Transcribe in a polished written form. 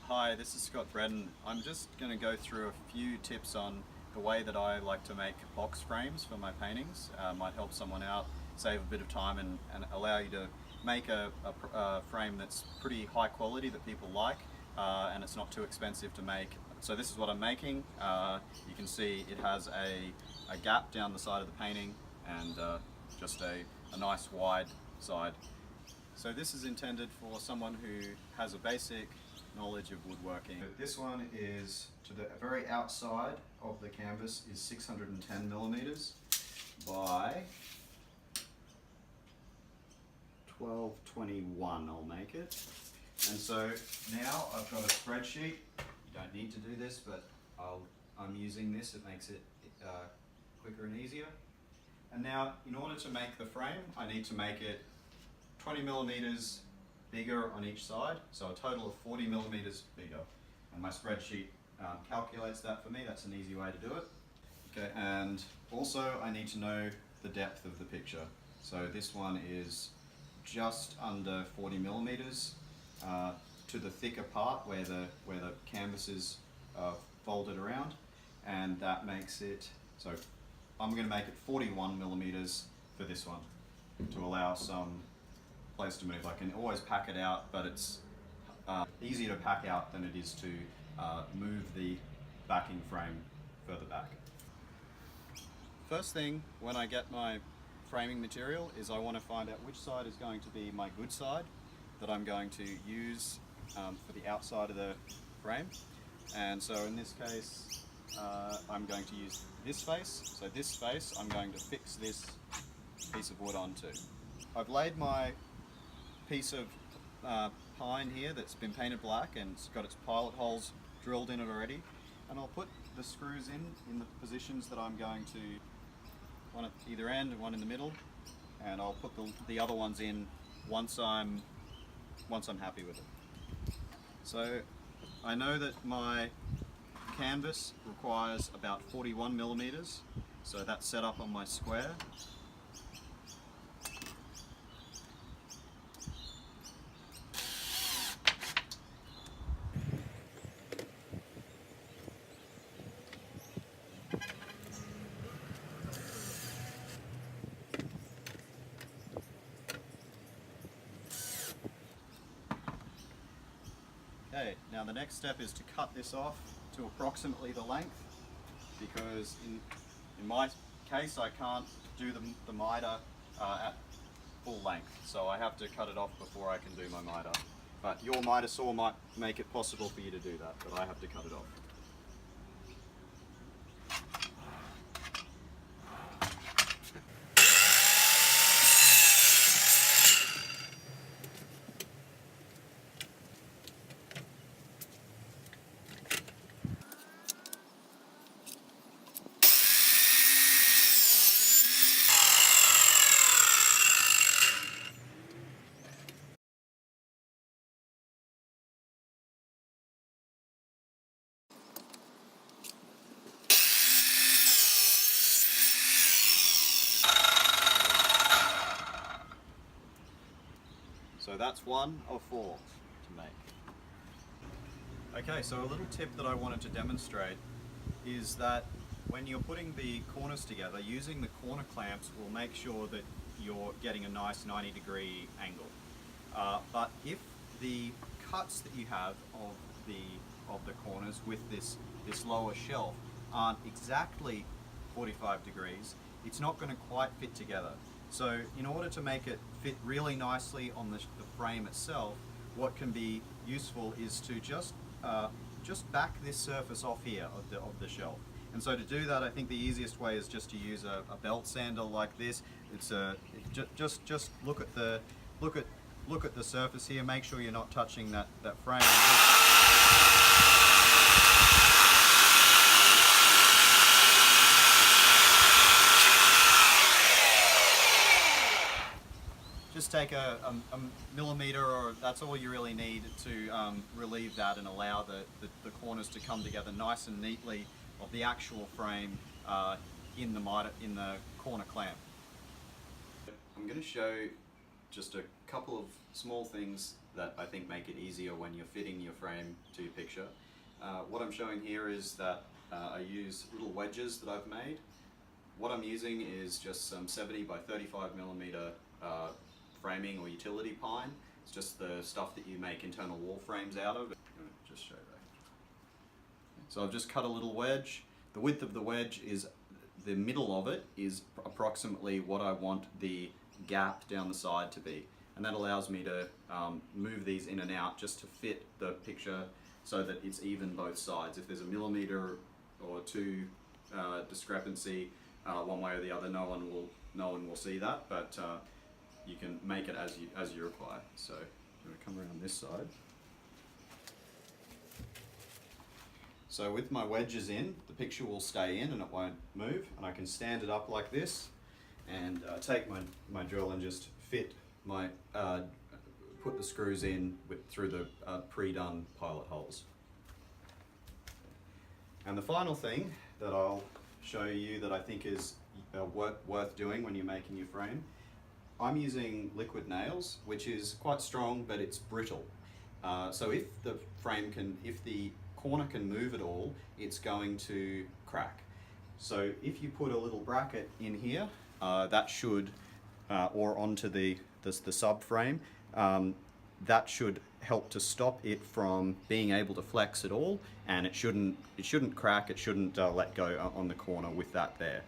Hi, this is Scott Bredden. I'm just going to go through a few tips on the way that I like to make box frames for my paintings. Might help someone out, save a bit of time and allow you to make a frame that's pretty high quality that people like and it's not too expensive to make. So this is what I'm making. You can see it has a gap down the side of the painting and just a nice wide side. So this is intended for someone who has a basic knowledge of woodworking. This one is to the very outside of the canvas is 610 millimeters by 1221 I'll make it. And so now I've got a spreadsheet. You don't need to do this, but I'm using this. It makes it quicker and easier. And now in order to make the frame, I need to make it 20 millimeters bigger on each side, so a total of 40 millimeters bigger. And my spreadsheet calculates that for me. That's an easy way to do it. Okay, and also I need to know the depth of the picture. So this one is just under 40 millimeters to the thicker part where the canvas is folded around, and that makes it, so I'm going to make it 41 millimeters for this one to allow some place to move. I can always pack it out, but it's easier to pack out than it is to move the backing frame further back. First thing when I get my framing material is I want to find out which side is going to be my good side that I'm going to use for the outside of the frame. And so in this case I'm going to use this face. So this face I'm going to fix this piece of wood onto. I've laid my piece of pine here that's been painted black and it's got its pilot holes drilled in it already, and I'll put the screws in the positions that I'm going to, one at either end and one in the middle, and I'll put the other ones in once I'm happy with it. So I know that my canvas requires about 41 millimeters, so that's set up on my square. Okay, now the next step is to cut this off to approximately the length, because in my case I can't do the miter at full length, so I have to cut it off before I can do my miter. But your miter saw might make it possible for you to do that, but I have to cut it off. So that's one of four to make. Okay, so a little tip that I wanted to demonstrate is that when you're putting the corners together, using the corner clamps will make sure that you're getting a nice 90-degree angle. But if the cuts that you have of the corners with this lower shelf aren't exactly 45 degrees, it's not going to quite fit together. So in order to make it fit really nicely on the frame itself, what can be useful is to just back this surface off here of the shelf. And so to do that, I think the easiest way is just to use a belt sander like this. It's just look at the surface here. Make sure you're not touching that frame. Just take a millimeter, or that's all you really need to relieve that and allow the corners to come together nice and neatly of the actual frame in the corner clamp. I'm going to show just a couple of small things that I think make it easier when you're fitting your frame to your picture. What I'm showing here is that I use little wedges that I've made. What I'm using is just some 70 by 35 millimeter framing or utility pine. It's just the stuff that you make internal wall frames out of. Just show that. So I've just cut a little wedge. The width of the wedge is, the middle of it is approximately what I want the gap down the side to be. And that allows me to move these in and out just to fit the picture so that it's even both sides. If there's a millimeter or two discrepancy one way or the other, no one will see that, but you can make it as you require. So I'm going to come around this side. So with my wedges in, the picture will stay in and it won't move, and I can stand it up like this and take my drill and just fit my put the screws in through the pre-done pilot holes. And the final thing that I'll show you that I think is worth doing when you're making your frame, I'm using liquid nails, which is quite strong, but it's brittle. So if the corner can move at all, it's going to crack. So if you put a little bracket in here, that should, or onto the subframe, that should help to stop it from being able to flex at all, and it shouldn't crack, it shouldn't let go on the corner with that there.